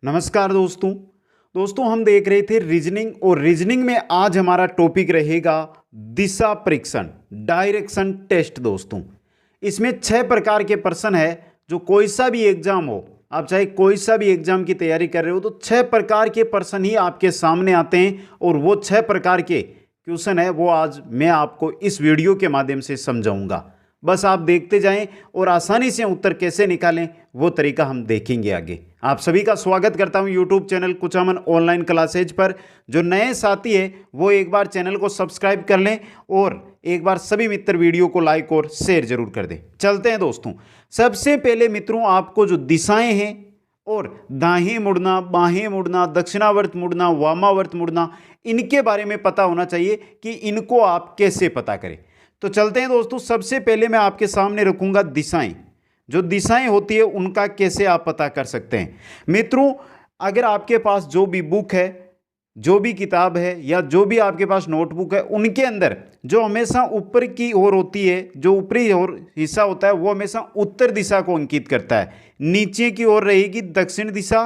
नमस्कार दोस्तों। हम देख रहे थे रीजनिंग और रीजनिंग में आज हमारा टॉपिक रहेगा दिशा परीक्षण, डायरेक्शन टेस्ट। दोस्तों इसमें 6 प्रकार के प्रश्न है। जो कोई सा भी एग्जाम हो, आप चाहे कोई सा भी एग्जाम की तैयारी कर रहे हो, तो 6 प्रकार के प्रश्न ही आपके सामने आते हैं और वो 6 प्रकार के क्वेश्चन है वो आज मैं आपको इस वीडियो के माध्यम से समझाऊंगा। बस आप देखते जाएं और आसानी से उत्तर कैसे निकालें वो तरीका हम देखेंगे आगे। आप सभी का स्वागत करता हूं YouTube channel Kuchaman online classes पर। जो नए साथी है वो एक बार चैनल को सब्सक्राइब कर लें और एक बार सभी मित्र वीडियो को लाइक और शेयर जरूर कर दें। चलते हैं दोस्तों। सबसे पहले मित्रों, आपको जो दिशाएं हैं और दाएं मुड़ना, बाहें मुड़ना, दक्षिणावर्त मुड़ना, वामावर्त मुड़ना, इनके बारे में पता होना चाहिए कि इनको आप कैसे पता करें। तो चलते हैं दोस्तों। सबसे पहले मैं आपके सामने रखूंगा दिशाएं। जो दिशाएं होती है उनका कैसे आप पता कर सकते हैं। मित्रों, अगर आपके पास जो भी बुक है, जो भी किताब है या जो भी आपके पास नोटबुक है, उनके अंदर जो हमेशा ऊपर की ओर होती है, जो ऊपरी ओर हिस्सा होता है वो हमेशा उत्तर दिशा को अंकित करता है। नीचे की ओर रहेगी दक्षिण दिशा।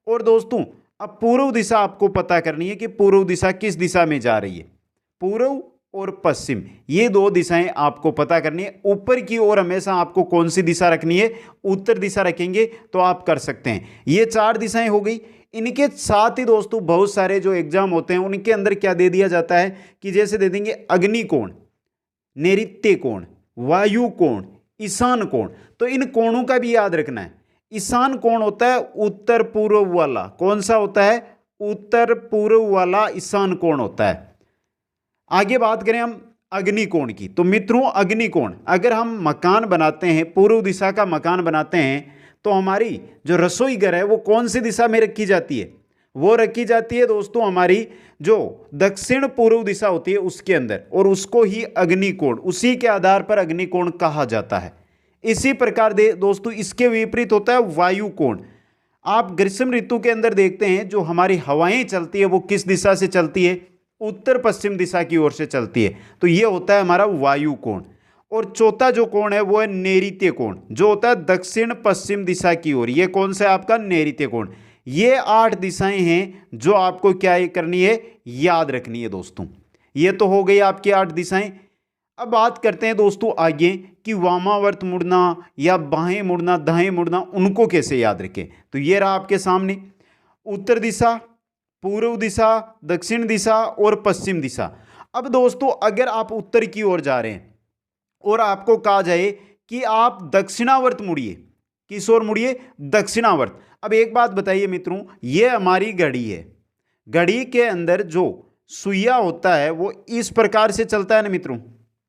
और दोस्तों अब पूर्व दिशा आपको पता करनी है कि पूर्व दिशा किस दिशा में जा रही है। पूर्व और पश्चिम, ये दो दिशाएं आपको पता करनी है। ऊपर की ओर हमेशा आपको कौन सी दिशा रखनी है, उत्तर दिशा रखेंगे तो आप कर सकते हैं। ये 4 दिशाएं हो गई। इनके साथ ही दोस्तों बहुत सारे जो एग्जाम होते हैं उनके अंदर क्या दे दिया जाता है कि जैसे दे देंगे अग्निकोण, नैऋत्य कोण, वायु कोण, ईशान कोण। तो इन कोणों का भी याद रखना है। ईशान कोण होता है उत्तर पूर्व वाला। कौन सा होता है? उत्तर पूर्व वाला ईशान कोण होता है। आगे बात करें हम अग्निकोण की, तो मित्रों अग्निकोण, अगर हम मकान बनाते हैं, पूर्व दिशा का मकान बनाते हैं, तो हमारी जो रसोई घर है वो कौन सी दिशा में रखी जाती है? वो रखी जाती है दोस्तों हमारी जो दक्षिण पूर्व दिशा होती है उसके अंदर, और उसको ही अग्निकोण, उसी के आधार पर अग्निकोण कहा जाता है। इसी प्रकार दे दोस्तों इसके विपरीत होता है वायु कोण। आप ग्रीष्म ऋतु के अंदर देखते हैं जो हमारी हवाएं चलती है वो किस दिशा से चलती है? उत्तर पश्चिम दिशा की ओर से चलती है। तो ये होता है हमारा वायु कोण। और चौथा जो कोण है वो है नैऋत्य कोण, जो होता है दक्षिण पश्चिम दिशा की ओर। ये कौन सा है आपका? नैऋत्य कोण। ये 8 दिशाएं हैं जो आपको क्या करनी है, याद रखनी है दोस्तों। ये तो हो गई आपकी 8 दिशाएं। अब बात करते हैं दोस्तों आगे कि वामावर्त मुड़ना या बाहें मुड़ना, दाएं मुड़ना, उनको कैसे याद रखें। तो ये रहा आपके सामने उत्तर दिशा, पूर्व दिशा, दक्षिण दिशा और पश्चिम दिशा। अब दोस्तों अगर आप उत्तर की ओर जा रहे हैं और आपको कहा जाए कि आप दक्षिणावर्त मुड़िए, किस ओर मुड़िए? दक्षिणावर्त। अब एक बात बताइए मित्रों, ये हमारी घड़ी है। घड़ी के अंदर जो सुइया होता है वो इस प्रकार से चलता है ना मित्रों,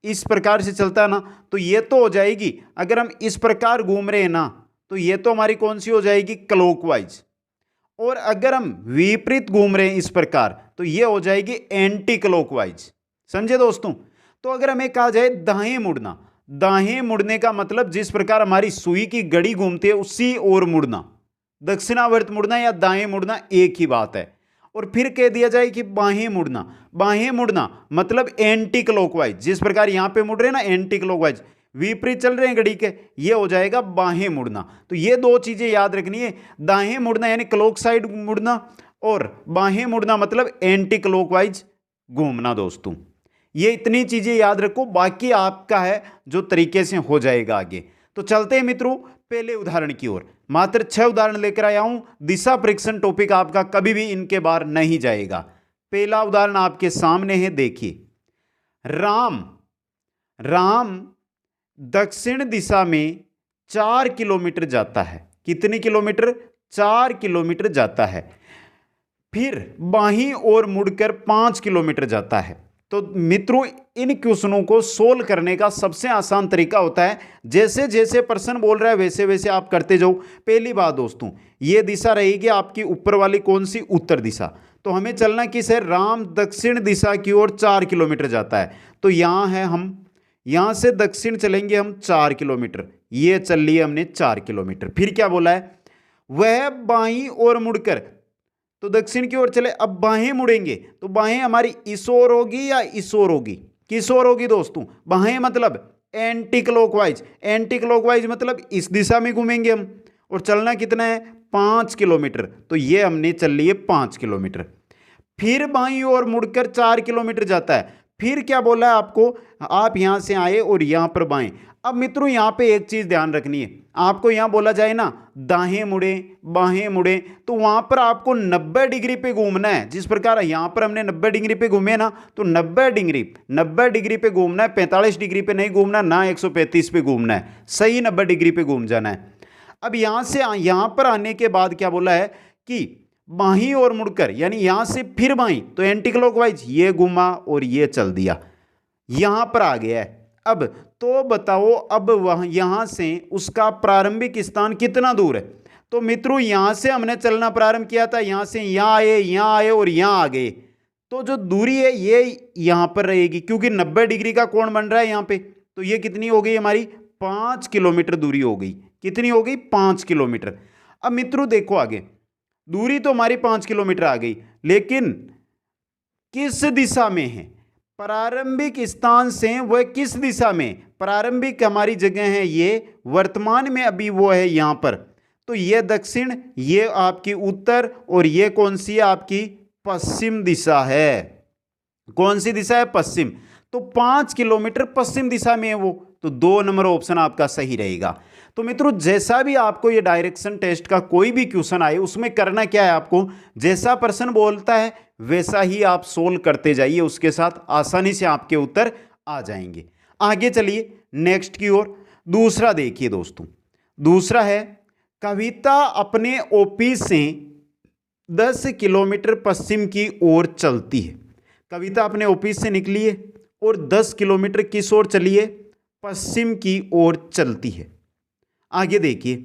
इस प्रकार से चलता है ना। तो ये तो हो जाएगी, अगर हम इस प्रकार घूम रहे हैं ना, तो ये तो हमारी कौन सी हो जाएगी? क्लॉकवाइज। और अगर हम विपरीत घूम रहे हैं इस प्रकार, तो ये हो जाएगी एंटी क्लॉकवाइज। समझे दोस्तों? तो अगर हमें कहा जाए दाएं मुड़ना, दाएं मुड़ने का मतलब जिस प्रकार हमारी सुई की घड़ी घूमती है उसी ओर मुड़ना। दक्षिणावर्त मुड़ना या दाएं मुड़ना एक ही बात है। और फिर कह दिया जाए कि बाहें मुड़ना, बाहें मुड़ना मतलब एंटी क्लॉकवाइज। जिस प्रकार यहां पे मुड़ रहे हैं ना एंटी क्लॉकवाइज, विपरीत चल रहे हैं घड़ी के, ये हो जाएगा बाहें मुड़ना। तो ये 2 चीजें याद रखनी है। दाएं मुड़ना यानी क्लॉक साइड मुड़ना, और बाहें मुड़ना मतलब एंटी क्लॉकवाइज घूमना। दोस्तों ये इतनी चीजें याद रखो, बाकी आपका है जो तरीके से हो जाएगा आगे। तो चलते हैं मित्रों पहले उदाहरण की ओर। मात्र 6 उदाहरण लेकर आया हूं। दिशा परीक्षण टॉपिक आपका कभी भी इनके बाहर नहीं जाएगा। पहला उदाहरण आपके सामने है, देखिए। राम दक्षिण दिशा में 4 किलोमीटर जाता है। कितने किलोमीटर? 4 किलोमीटर जाता है। फिर बाहीं ओर मुड़कर 5 किलोमीटर जाता है। तो मित्रों इन क्वेश्चनों को सोल्व करने का सबसे आसान तरीका होता है, जैसे जैसे प्रश्न बोल रहा है वैसे वैसे आप करते जाओ। पहली बात दोस्तों, ये दिशा रहेगी आपकी ऊपर वाली, कौन सी? उत्तर दिशा। तो हमें चलना किस है? राम दक्षिण दिशा की ओर 4 किलोमीटर जाता है। तो यहां है, हम यहां से दक्षिण चलेंगे हम 4 किलोमीटर। ये चल लिए हमने 4 किलोमीटर। फिर क्या बोला है? वह बाईं ओर मुड़कर, तो दक्षिण की ओर चले। अब बाहें मुड़ेंगे तो बाहें हमारी इस ओर होगी या इस ओर होगी? किस ओर होगी दोस्तों? बाहें मतलब एंटी क्लॉकवाइज। एंटी क्लॉकवाइज मतलब इस दिशा में घूमेंगे हम। और चलना कितना है? 5 किलोमीटर, तो ये हमने चल लिए 5 किलोमीटर। फिर बाईं ओर मुड़कर 4 किलोमीटर जाता है। फिर क्या बोला है आपको, आप यहां से आए और यहां पर बाएं। अब मित्रों यहां पे एक चीज ध्यान रखनी है, आपको यहां बोला जाए ना दाएं मुड़े बाएं मुड़े, तो वहां पर आपको 90 डिग्री पे घूमना है। जिस प्रकार यहां पर हमने 90 डिग्री पे घूमे ना, तो 90 डिग्री पे घूमना है, 45 डिग्री पे नहीं घूमना, ना 135 पे घूमना है, सही 90 डिग्री पे घूम जाना है। अब यहां से यहां पर आने के बाद क्या बोला है कि बाहीं ओर मुड़कर, यानी यहां से फिर बाहीं, तो एंटी क्लॉकवाइज ये घुमा और ये चल दिया, यहां पर आ गया है। अब तो बताओ, अब वहां यहां से उसका प्रारंभिक स्थान कितना दूर है। तो मित्रों यहां से हमने चलना प्रारंभ किया था, यहां से यहां आए और यहां आ गए, तो जो दूरी है ये यहां पर रहेगी, क्योंकि 90 डिग्री का कोण बन रहा है यहां पे। तो ये कितनी हो गई हमारी, 5 किलोमीटर दूरी हो गई। कितनी हो गई, 5 किलोमीटर। अब मित्रों देखो आगे, दूरी तो हमारी 5 किलोमीटर आ गई, लेकिन किस दिशा में है, प्रारंभिक स्थान से वह किस दिशा में, प्रारंभिक हमारी जगह है ये, वर्तमान में अभी वो है यहां पर, तो ये दक्षिण, ये आपकी उत्तर, और ये कौन सी है आपकी पश्चिम दिशा है। कौन सी दिशा है, पश्चिम। तो 5 किलोमीटर पश्चिम दिशा में है वो, तो 2 नंबर ऑप्शन आपका सही रहेगा। तो मित्रों जैसा भी आपको ये डायरेक्शन टेस्ट का कोई भी क्वेश्चन आए, उसमें करना क्या है आपको, जैसा पर्सन बोलता है वैसा ही आप सोल्व करते जाइए, उसके साथ आसानी से आपके उत्तर आ जाएंगे। आगे चलिए नेक्स्ट की ओर। दूसरा देखिए दोस्तों, दूसरा है कविता अपने ऑफिस से 10 किलोमीटर पश्चिम की ओर चलती है। कविता अपने ऑफिस से निकली है और 10 किलोमीटर किस ओर चली है, पश्चिम की ओर चलती है। आगे देखिए,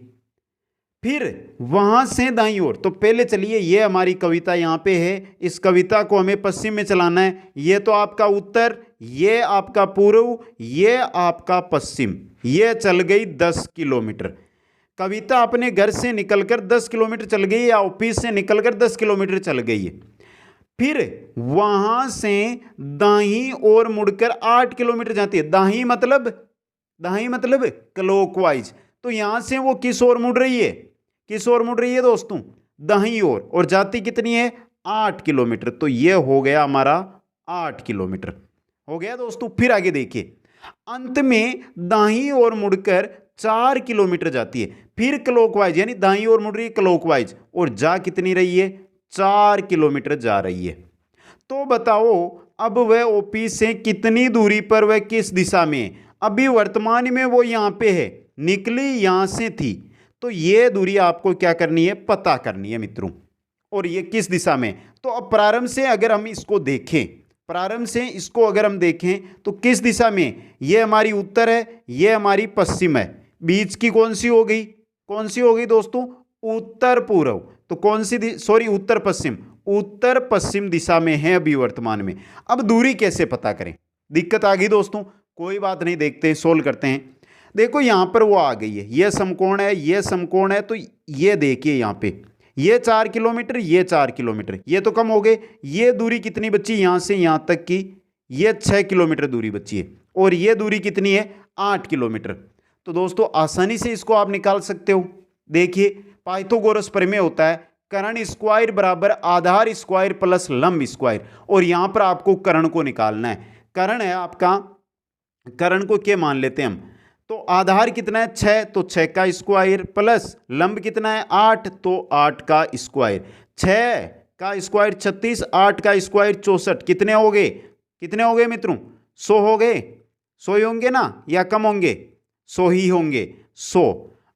फिर वहां से दाईं ओर, तो पहले चलिए ये हमारी कविता यहां पे है, इस कविता को हमें पश्चिम में चलाना है। ये तो आपका उत्तर, ये आपका पूर्व, ये आपका पश्चिम, ये चल गई 10 किलोमीटर। कविता अपने घर से निकलकर 10 किलोमीटर चल गई, या ऑफिस से निकलकर 10 किलोमीटर चल गई है। फिर वहां से दाईं ओर मुड़कर 8 किलोमीटर जाती है। दाईं मतलब क्लॉकवाइज, तो यहां से वो किस ओर मुड़ रही है, किस ओर मुड़ रही है दोस्तों, दाईं ओर, और जाती कितनी है, 8 किलोमीटर। तो ये हो गया हमारा 8 किलोमीटर हो गया दोस्तों। फिर आगे देखिए, अंत में दाईं ओर मुड़कर 4 किलोमीटर जाती है। फिर क्लॉकवाइज, यानी दाईं ओर मुड़ रही है क्लॉकवाइज, और जा कितनी रही है, 4 किलोमीटर जा रही है। तो बताओ अब वह ऑफिस से कितनी दूरी पर, वह किस दिशा में है। अभी वर्तमान में वो यहां पे है, निकली यहां से थी, तो ये दूरी आपको क्या करनी है, पता करनी है मित्रों। और ये किस दिशा में, तो अब प्रारंभ से अगर हम इसको देखें, प्रारंभ से इसको अगर हम देखें तो किस दिशा में, ये हमारी उत्तर है, ये हमारी पश्चिम है, बीच की कौन सी हो गई, कौन सी हो गई दोस्तों, उत्तर पूर्व। तो कौन सी सॉरी उत्तर पश्चिम, उत्तर पश्चिम दिशा में है अभी वर्तमान में। अब दूरी कैसे पता करें, दिक्कत आ गई दोस्तों, कोई बात नहीं, देखते हैं, सोल्व करते हैं। देखो यहां पर वो आ गई है, ये समकोण है, ये समकोण है, तो ये देखिए यहां पे ये 4 किलोमीटर, ये 4 किलोमीटर, ये तो कम हो गए। ये दूरी कितनी बची यहां से यहां तक की, ये 6 किलोमीटर दूरी बची है, और ये दूरी कितनी है, 8 किलोमीटर। तो दोस्तों आसानी से इसको आप निकाल सकते हो। देखिए पाइथागोरस प्रमेय होता है, कर्ण स्क्वायर बराबर आधार स्क्वायर प्लस लंब स्क्वायर, और यहां पर आपको कर्ण को निकालना है। कर्ण है आपका, कर्ण को क्या मान लेते हैं हम, तो आधार कितना है 6, तो 6 का स्क्वायर, प्लस लंब कितना है 8, तो 8 का स्क्वायर। 6 का स्क्वायर 36, 8 का स्क्वायर 64, कितने हो गए, कितने हो गए मित्रों, 100 हो गए। 100 ही होंगे ना, या कम होंगे, 100 ही होंगे, 100।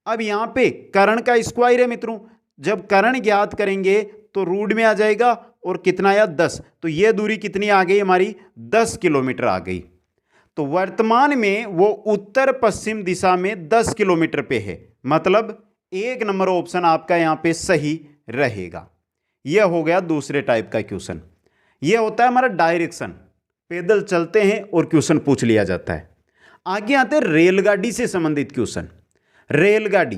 अब यहां पे कर्ण का स्क्वायर है मित्रों, जब कर्ण ज्ञात करेंगे तो रूट में आ जाएगा, और कितना आया 10, तो ये दूरी कितनी आ गई हमारी, 10 किलोमीटर आ गई। तो वर्तमान में वो उत्तर पश्चिम दिशा में 10 किलोमीटर पे है, मतलब 1 नंबर ऑप्शन आपका यहां पे सही रहेगा। यह हो गया दूसरे टाइप का क्वेश्चन। यह होता है हमारा डायरेक्शन, पैदल चलते हैं और क्वेश्चन पूछ लिया जाता है। आगे आते हैं रेलगाड़ी से संबंधित क्वेश्चन। रेलगाड़ी,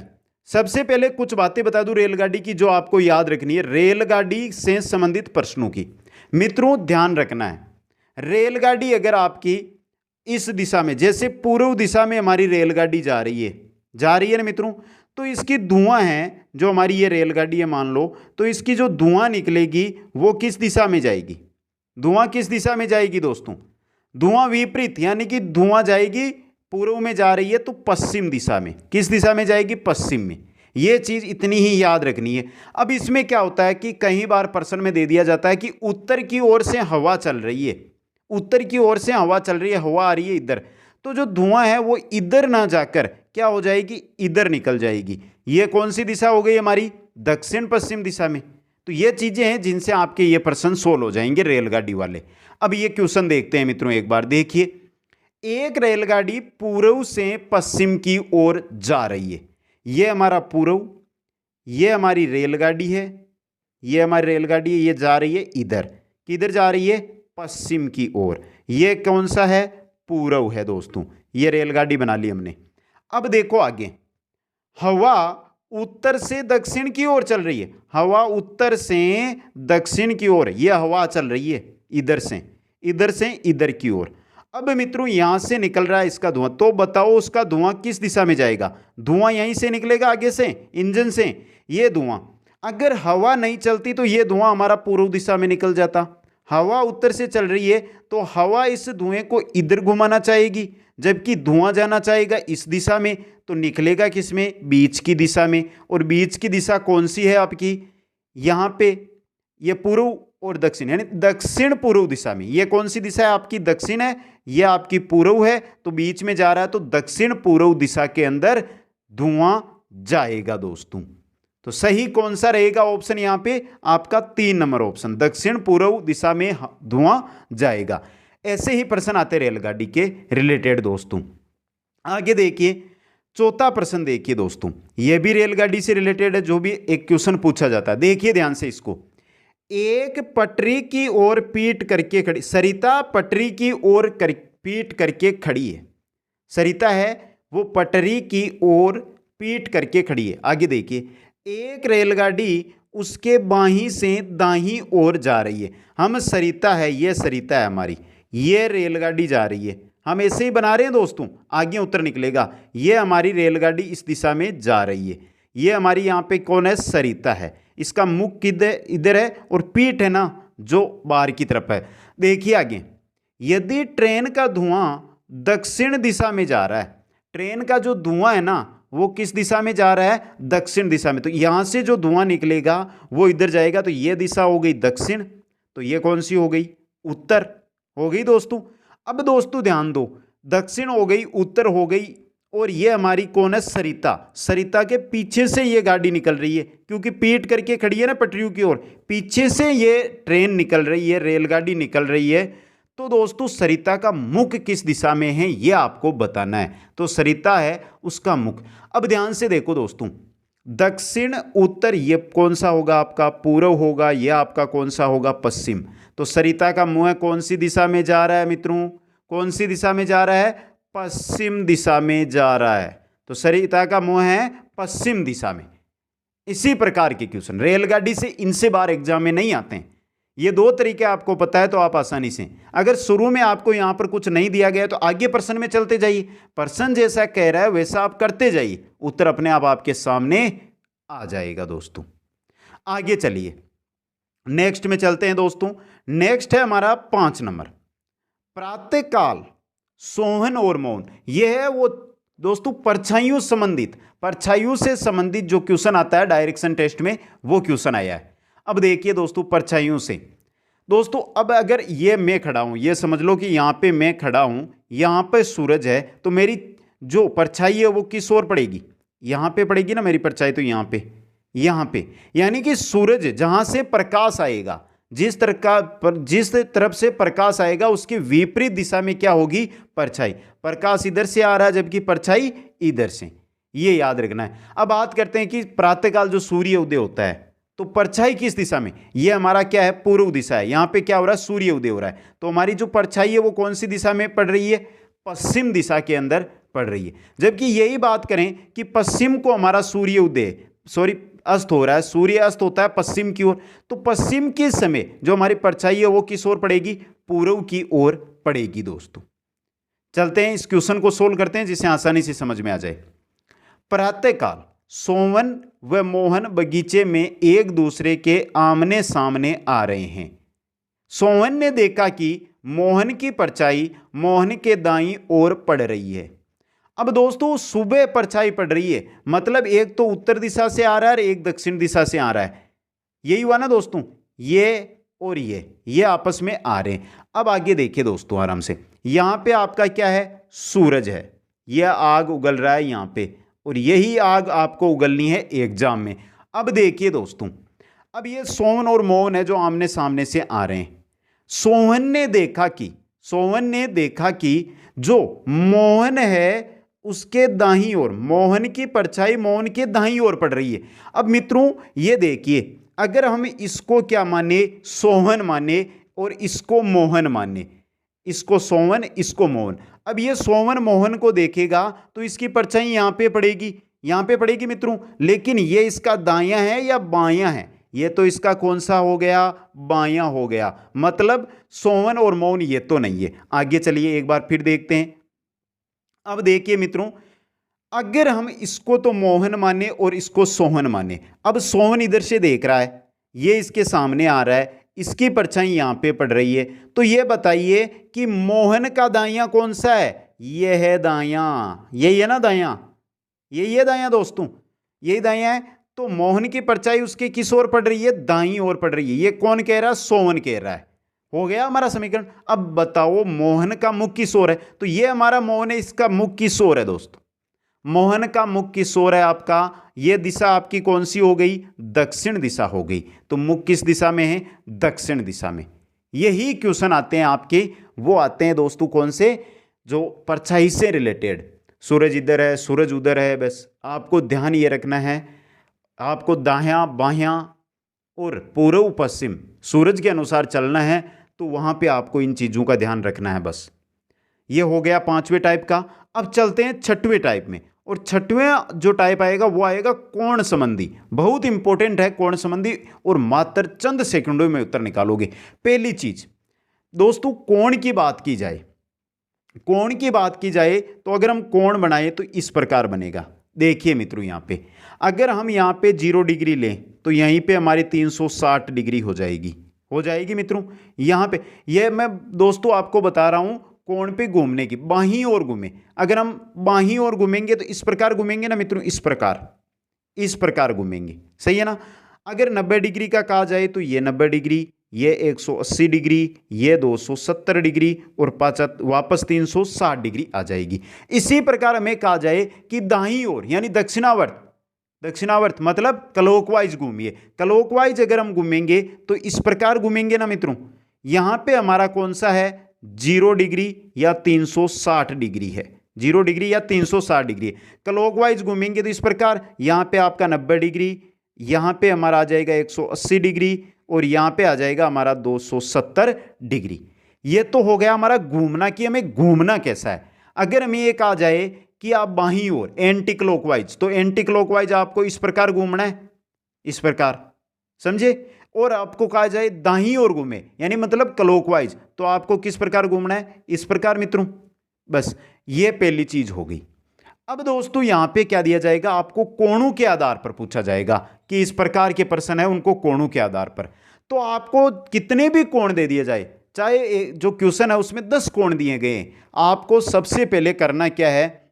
सबसे पहले कुछ बातें बता दूं रेलगाड़ी की जो आपको याद रखनी है, रेलगाड़ी से संबंधित प्रश्नों की। मित्रों ध्यान रखना है, रेलगाड़ी अगर आपकी इस दिशा में, जैसे पूर्व दिशा में हमारी रेलगाड़ी जा रही है ना मित्रों, तो इसकी धुआं है, जो हमारी ये रेलगाड़ी है मान लो, तो इसकी जो धुआं निकलेगी वो किस दिशा में जाएगी? धुआं किस दिशा में जाएगी दोस्तों? धुआं विपरीत, यानी कि धुआं जाएगी पूर्व में जा रही है तो पश्चिम दिशा में। किस दिशा में जाएगी? पश्चिम में। ये चीज़ इतनी ही याद रखनी है। अब इसमें क्या होता है कि कई बार प्रश्न में दे दिया जाता है कि उत्तर की ओर से हवा चल रही है, उत्तर की ओर से हवा चल रही है, हवा आ रही है इधर, तो जो धुआं है वो इधर ना जाकर क्या हो जाएगी? इधर निकल जाएगी। ये कौन सी दिशा हो गई हमारी? दक्षिण पश्चिम दिशा में। तो ये चीज़ें हैं जिनसे आपके ये प्रश्न सोल्व हो जाएंगे रेलगाड़ी वाले। अब ये क्वेश्चन देखते हैं मित्रों, एक बार देखिए। एक रेलगाड़ी पूर्व से पश्चिम की ओर जा रही है। ये हमारा पूर्व, ये हमारी रेलगाड़ी है, ये हमारी रेलगाड़ी है, ये जा रही है इधर। किधर जा रही है? पश्चिम की ओर। ये कौन सा है? पूर्व है दोस्तों। ये रेलगाड़ी बना ली हमने। अब देखो आगे, हवा उत्तर से दक्षिण की ओर चल रही है। हवा उत्तर से दक्षिण की ओर ये हवा चल रही है, इधर से इधर की ओर। अब मित्रों यहां से निकल रहा है इसका धुआं, तो बताओ उसका धुआं किस दिशा में जाएगा? धुआं यहीं से निकलेगा, आगे से, इंजन से। ये धुआं, अगर हवा नहीं चलती तो ये धुआं हमारा पूर्व दिशा में निकल जाता। हवा उत्तर से चल रही है तो हवा इस धुएं को इधर घुमाना चाहेगी, जबकि धुआं जाना चाहेगा इस दिशा में, तो निकलेगा किस में? बीच की दिशा में। और बीच की दिशा कौन सी है आपकी? यहाँ पे ये पूर्व और दक्षिण, यानी दक्षिण पूर्व दिशा में। ये कौन सी दिशा है आपकी? दक्षिण है, ये आपकी पूर्व है, तो बीच में जा रहा है, तो दक्षिण पूर्व दिशा के अंदर धुआं जाएगा दोस्तों। तो सही कौन सा रहेगा ऑप्शन यहाँ पे? आपका 3 नंबर ऑप्शन, दक्षिण पूर्व दिशा में धुआं जाएगा। ऐसे ही प्रश्न आते रेलगाड़ी के रिलेटेड दोस्तों। आगे देखिए, चौथा प्रश्न देखिए दोस्तों, यह भी रेलगाड़ी से रिलेटेड है, जो भी एक क्वेश्चन पूछा जाता है। देखिए ध्यान से इसको। एक पटरी की ओर पीट करके खड़ी, सरिता पटरी की ओर पीट करके खड़ी है। सरिता है वो पटरी की ओर पीट करके खड़ी है। आगे देखिए, एक रेलगाड़ी उसके बाहीं से दाहीं ओर जा रही है। हम सरिता है, ये सरिता है हमारी, ये रेलगाड़ी जा रही है। हम ऐसे ही बना रहे हैं दोस्तों, आगे उत्तर निकलेगा। ये हमारी रेलगाड़ी इस दिशा में जा रही है। ये हमारी यहाँ पे कौन है? सरिता है। इसका मुख किधर? इधर है, और पीठ है ना जो बाहर की तरफ है। देखिए आगे, यदि ट्रेन का धुआं दक्षिण दिशा में जा रहा है, ट्रेन का जो धुआं है ना वो किस दिशा में जा रहा है? दक्षिण दिशा में। तो यहां से जो धुआं निकलेगा वो इधर जाएगा, तो ये दिशा हो गई दक्षिण, तो ये कौन सी हो गई? उत्तर हो गई दोस्तों। अब दोस्तों ध्यान दो, दक्षिण हो गई, उत्तर हो गई, और ये हमारी कौन है? सरिता। सरिता के पीछे से ये गाड़ी निकल रही है, क्योंकि पीट करके खड़ी है ना पटरियों की ओर, पीछे से ये ट्रेन निकल रही है, रेलगाड़ी निकल रही है। तो दोस्तों सरिता का मुख किस दिशा में है ये आपको बताना है। तो सरिता है उसका मुख। अब ध्यान से देखो दोस्तों, दक्षिण उत्तर ये कौन सा होगा? आपका पूर्व होगा, यह आपका कौन सा होगा? पश्चिम। तो सरिता का मुंह कौन सी दिशा में जा रहा है मित्रों? कौन सी दिशा में जा रहा है? पश्चिम दिशा में जा रहा है। तो सरिता का मुंह है पश्चिम दिशा में। इसी प्रकार के क्वेश्चन रेलगाड़ी से इनसे बाहर एग्जाम में नहीं आते हैं। ये 2 तरीके आपको पता है तो आप आसानी से, अगर शुरू में आपको यहां पर कुछ नहीं दिया गया तो आगे प्रश्न में चलते जाइए, प्रश्न जैसा कह रहा है वैसा आप करते जाइए, उत्तर अपने आप आपके सामने आ जाएगा दोस्तों। आगे चलिए, नेक्स्ट में चलते हैं दोस्तों। नेक्स्ट है हमारा 5 नंबर, प्रातःकाल, सोहन और मौन। यह है वो दोस्तों परछाइयों से संबंधित जो क्वेश्चन आता है डायरेक्शन टेस्ट में, वो क्वेश्चन आया है। अब देखिए दोस्तों, परछाइयों से दोस्तों, अब अगर ये मैं खड़ा हूं, ये समझ लो कि यहां पे मैं खड़ा हूं, यहां पे सूरज है, तो मेरी जो परछाई है वो किस ओर पड़ेगी? यहां पे पड़ेगी ना मेरी परछाई, तो यहां पे, यानी कि सूरज जहां से प्रकाश आएगा, जिस तरफ से प्रकाश आएगा उसके विपरीत दिशा में क्या होगी? परछाई। प्रकाश इधर से आ रहा है जबकि परछाई इधर से, ये याद रखना है। अब बात करते हैं कि प्रातःकाल जो सूर्य उदय होता है तो परछाई किस दिशा में? ये हमारा क्या है? पूर्व दिशा है। यहाँ पे क्या हो रहा है? सूर्य उदय हो रहा है, तो हमारी जो परछाई है वो कौन सी दिशा में पड़ रही है? पश्चिम दिशा के अंदर पड़ रही है। जबकि यही बात करें कि पश्चिम को हमारा सूर्य उदय अस्त हो रहा है, सूर्य अस्त होता है पश्चिम की ओर, तो पश्चिम के समय जो हमारी परछाई है वो किस ओर पड़ेगी? पूर्व की ओर पड़ेगी दोस्तों। चलते हैं इस क्वेश्चन को सोल्व करते हैं जिससे आसानी से समझ में आ जाए। प्रातःकाल, सोवन व मोहन बगीचे में एक दूसरे के आमने सामने आ रहे हैं। सोवन ने देखा कि मोहन की परछाई मोहन के दाईं ओर पड़ रही है। अब दोस्तों सुबह परछाई पड़ रही है, मतलब एक तो उत्तर दिशा से आ रहा है और एक दक्षिण दिशा से आ रहा है। यही हुआ ना दोस्तों, ये और ये आपस में आ रहे हैं। अब आगे देखिए दोस्तों आराम से, यहां पे आपका क्या है, सूरज है, यह आग उगल रहा है यहां पे, और यही आग आपको उगलनी है एग्जाम में। अब देखिए दोस्तों, अब ये सोवन और मोहन है जो आमने सामने से आ रहे हैं। सोहन ने देखा कि जो मोहन है उसके दाहिनी ओर, मोहन की परछाई मोहन के दाहिनी ओर पड़ रही है। अब मित्रों ये देखिए, अगर हम इसको क्या माने, सोहन माने, और इसको मोहन माने, इसको सोवन इसको मोहन, अब ये सोवन मोहन को देखेगा तो इसकी परछाई यहां पे पड़ेगी मित्रों, लेकिन ये इसका दायां है या बायां है, ये तो इसका कौन सा हो गया, बायां हो गया, मतलब सोवन और मोहन ये तो नहीं है। आगे चलिए एक बार फिर देखते हैं। अब देखिए मित्रों, अगर हम इसको तो मोहन माने और इसको सोहन माने, अब सोहन इधर से देख रहा है, ये इसके सामने आ रहा है, इसकी परछाई यहां पे पड़ रही है, तो ये बताइए कि मोहन का दायां कौन सा है, ये है दायां, यही है ना दायां, यही है दायां दोस्तों, यही दायां है। तो मोहन की परछाई उसके किस ओर पड़ रही है, दाईं ओर पड़ रही है। ये कौन कह रहा है, सोहन कह रहा है। हो गया हमारा समीकरण। अब बताओ मोहन का मुख किस ओर है, तो ये हमारा मोहन है, इसका मुख किस ओर है दोस्तों, मोहन का मुख किस ओर है आपका, ये दिशा आपकी कौन सी हो गई, दक्षिण दिशा हो गई। तो मुख किस दिशा में है, दक्षिण दिशा में। यही क्वेश्चन आते हैं आपके, वो आते हैं दोस्तों कौन से, जो परछाई से रिलेटेड। सूरज इधर है, सूरज उधर है, बस आपको ध्यान ये रखना है, आपको दायां बायां और पूर्व पश्चिम सूरज के अनुसार चलना है, तो वहां पे आपको इन चीजों का ध्यान रखना है बस। ये हो गया पांचवें टाइप का। अब चलते हैं छठवें टाइप में, और छठवें जो टाइप आएगा वो आएगा कोण संबंधी। बहुत इंपॉर्टेंट है कोण संबंधी, और मात्र चंद सेकंडों में उत्तर निकालोगे। पहली चीज दोस्तों, कोण की बात की जाए, कोण की बात की जाए तो अगर हम कोण बनाए तो इस प्रकार बनेगा। देखिए मित्रों, यहां पे अगर हम यहां पे 0 डिग्री लें तो यहीं पे हमारी 360 डिग्री हो जाएगी मित्रों। यहां पे ये मैं दोस्तों आपको बता रहा हूं कोण पे घूमने की, बाहीं ओर घूमे, अगर हम बाहीं ओर घूमेंगे तो इस प्रकार घूमेंगे ना मित्रों, इस प्रकार घूमेंगे, सही है ना। अगर 90 डिग्री का कहा जाए तो ये 90 डिग्री, ये 180 डिग्री, ये 270 डिग्री, और वापस 360 डिग्री आ जाएगी। इसी प्रकार हमें कहा जाए कि दाईं ओर यानी दक्षिणावर्त मतलब क्लॉकवाइज घूमिए। क्लॉकवाइज अगर हम घूमेंगे तो इस प्रकार घूमेंगे ना मित्रों। यहां पे हमारा कौन सा है, 0 डिग्री या 360 डिग्री है, 0 डिग्री या 360 डिग्री। क्लॉकवाइज घूमेंगे तो इस प्रकार, यहां पे आपका 90 डिग्री, यहां पे हमारा आ जाएगा 180 डिग्री, और यहां पे आ जाएगा हमारा 270 डिग्री। ये तो हो गया हमारा घूमना, कि हमें घूमना कैसा है। अगर हमें ये कहा जाए कि आप बाहीं ओर एंटी क्लॉकवाइज, तो एंटी क्लॉकवाइज आपको इस प्रकार घूमना है, इस प्रकार, समझे। और आपको कहा जाए दाहीं ओर घूमे यानी मतलब क्लॉकवाइज, तो आपको किस प्रकार घूमना है, इस प्रकार मित्रों। बस ये पहली चीज हो गई। अब दोस्तों यहां पे क्या दिया जाएगा, आपको कोणों के आधार पर पूछा जाएगा कि इस प्रकार के प्रश्न है उनको कोणों के आधार पर। तो आपको कितने भी कोण दे दिए जाए, चाहे जो क्वेश्चन है उसमें 10 कोण दिए गए, आपको सबसे पहले करना क्या है,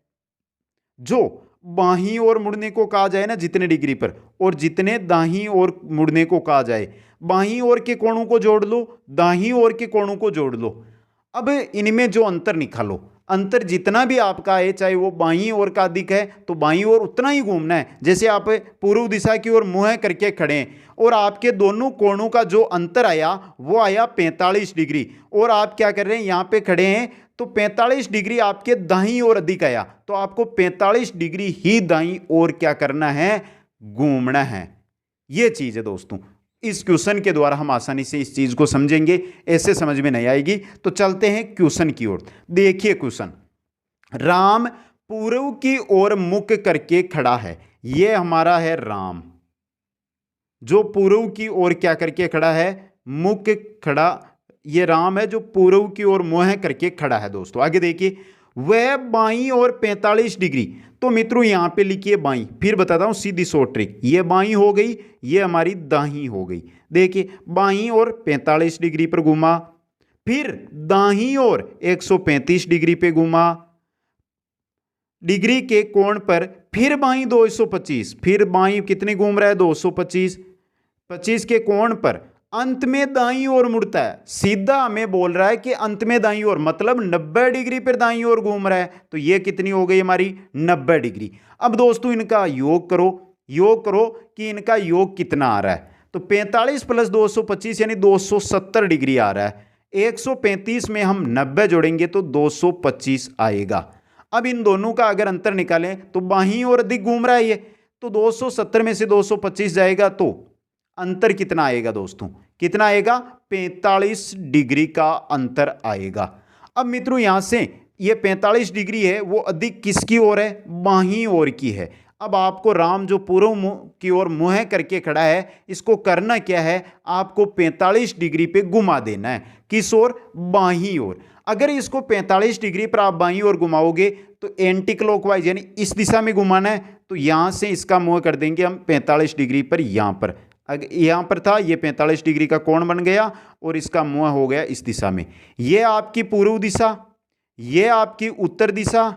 जो बाहीं ओर मुड़ने को कहा जाए ना जितने डिग्री पर, और जितने दाहीं ओर मुड़ने को कहा जाए, बाहीं ओर के कोणों को जोड़ लो, दाहीं ओर के कोणों को जोड़ लो। अब इनमें जो अंतर निकालो, अंतर जितना भी आपका है, चाहे वो बाईं ओर का अधिक है तो बाईं ओर उतना ही घूमना है। जैसे आप पूर्व दिशा की ओर मुंह करके खड़े हैं और आपके दोनों कोणों का जो अंतर आया वो आया 45 डिग्री, और आप क्या कर रहे हैं, यहां पे खड़े हैं तो 45 डिग्री आपके दाईं ओर अधिक आया, तो आपको 45 डिग्री ही दाईं ओर क्या करना है, घूमना है। यह चीज है दोस्तों। इस क्वेश्चन के द्वारा हम आसानी से इस चीज को समझेंगे, ऐसे समझ में नहीं आएगी। तो चलते हैं क्वेश्चन की ओर। देखिए क्वेश्चन, राम पूर्व की ओर मुख करके खड़ा है। यह हमारा है राम, जो पूर्व की ओर क्या करके खड़ा है, मुख खड़ा, ये राम है जो पूर्व की ओर मुंह करके खड़ा है। दोस्तों आगे देखिए, वह बाईं ओर 45 डिग्री, तो मित्रों यहाँ पे लिखिए बाई, फिर बताता हूँ सीधी शॉर्ट ट्रिक। ये बाई हो गई, ये हमारी दाही हो गई। देखिए बाई और 45 डिग्री पर घूमा, फिर दाही और 135 डिग्री पे घूमा, डिग्री के कोण पर फिर बाई 225, फिर बाई कितने घूम रहा है 225, 25 के कोण पर अंत में दाईं ओर मुड़ता है। सीधा हमें बोल रहा है कि अंत में दाईं ओर, मतलब 90 डिग्री पर दाईं ओर घूम रहा है। तो ये कितनी हो गई हमारी 90 डिग्री। अब दोस्तों इनका योग करो कि इनका योग कितना आ रहा है। तो 45 प्लस 225 यानी 270 डिग्री आ रहा है। 135 में हम 90 जोड़ेंगे तो 225 आएगा। अब इन दोनों का अगर अंतर निकालें तो बाईं ओर अधिक घूम रहा है ये, तो 270 में से 225 जाएगा तो अंतर कितना आएगा दोस्तों, कितना आएगा 45 डिग्री का अंतर आएगा। अब मित्रों यहां से ये 45 डिग्री है वो अधिक किसकी ओर है, बाईं ओर की है। अब आपको राम जो पूर्व की ओर मुंह करके खड़ा है, इसको करना क्या है, आपको 45 डिग्री पे घुमा देना है। किस ओर, बाईं ओर। अगर इसको 45 डिग्री पर आप बाईं ओर घुमाओगे तो एंटी क्लॉकवाइज यानी इस दिशा में घुमाना है। तो यहां से इसका मुंह कर देंगे हम 45 डिग्री पर, यहां पर यहां पर था ये 45 डिग्री का कोण बन गया और इसका मुंह हो गया इस दिशा में। ये आपकी पूर्व दिशा, ये आपकी उत्तर दिशा।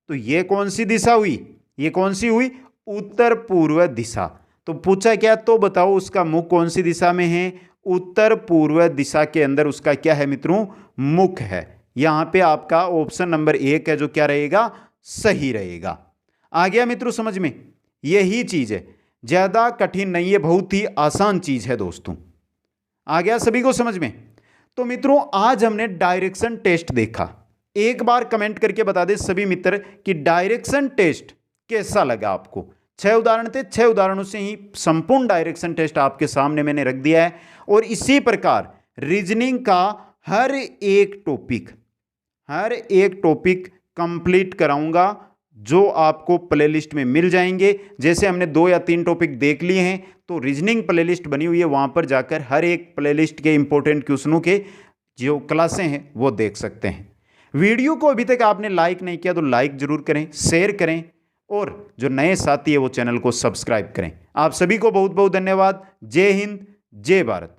तो ये कौन सी दिशा हुई, ये कौन सी हुई, उत्तर पूर्व दिशा। तो पूछा क्या, तो बताओ उसका मुख कौन सी दिशा में है, उत्तर पूर्व दिशा के अंदर उसका क्या है मित्रों, मुख है। यहां पे आपका ऑप्शन नंबर 1 है जो क्या रहेगा, सही रहेगा। आ गया मित्रों समझ में, यही चीज है, ज्यादा कठिन नहीं है, बहुत ही आसान चीज है दोस्तों। आ गया सभी को समझ में। तो मित्रों आज हमने डायरेक्शन टेस्ट देखा। एक बार कमेंट करके बता दे सभी मित्र कि डायरेक्शन टेस्ट कैसा लगा आपको। 6 उदाहरण थे, 6 उदाहरणों से ही संपूर्ण डायरेक्शन टेस्ट आपके सामने मैंने रख दिया है। और इसी प्रकार रीजनिंग का हर एक टॉपिक कंप्लीट कराऊंगा जो आपको प्लेलिस्ट में मिल जाएंगे। जैसे हमने 2 या 3 टॉपिक देख लिए हैं तो रीजनिंग प्लेलिस्ट बनी हुई है, वहां पर जाकर हर एक प्लेलिस्ट के इंपॉर्टेंट क्वेश्चनों के जो क्लासें हैं वो देख सकते हैं। वीडियो को अभी तक आपने लाइक नहीं किया तो लाइक जरूर करें, शेयर करें और जो नए साथी है वो चैनल को सब्सक्राइब करें। आप सभी को बहुत बहुत धन्यवाद। जय हिंद, जय भारत।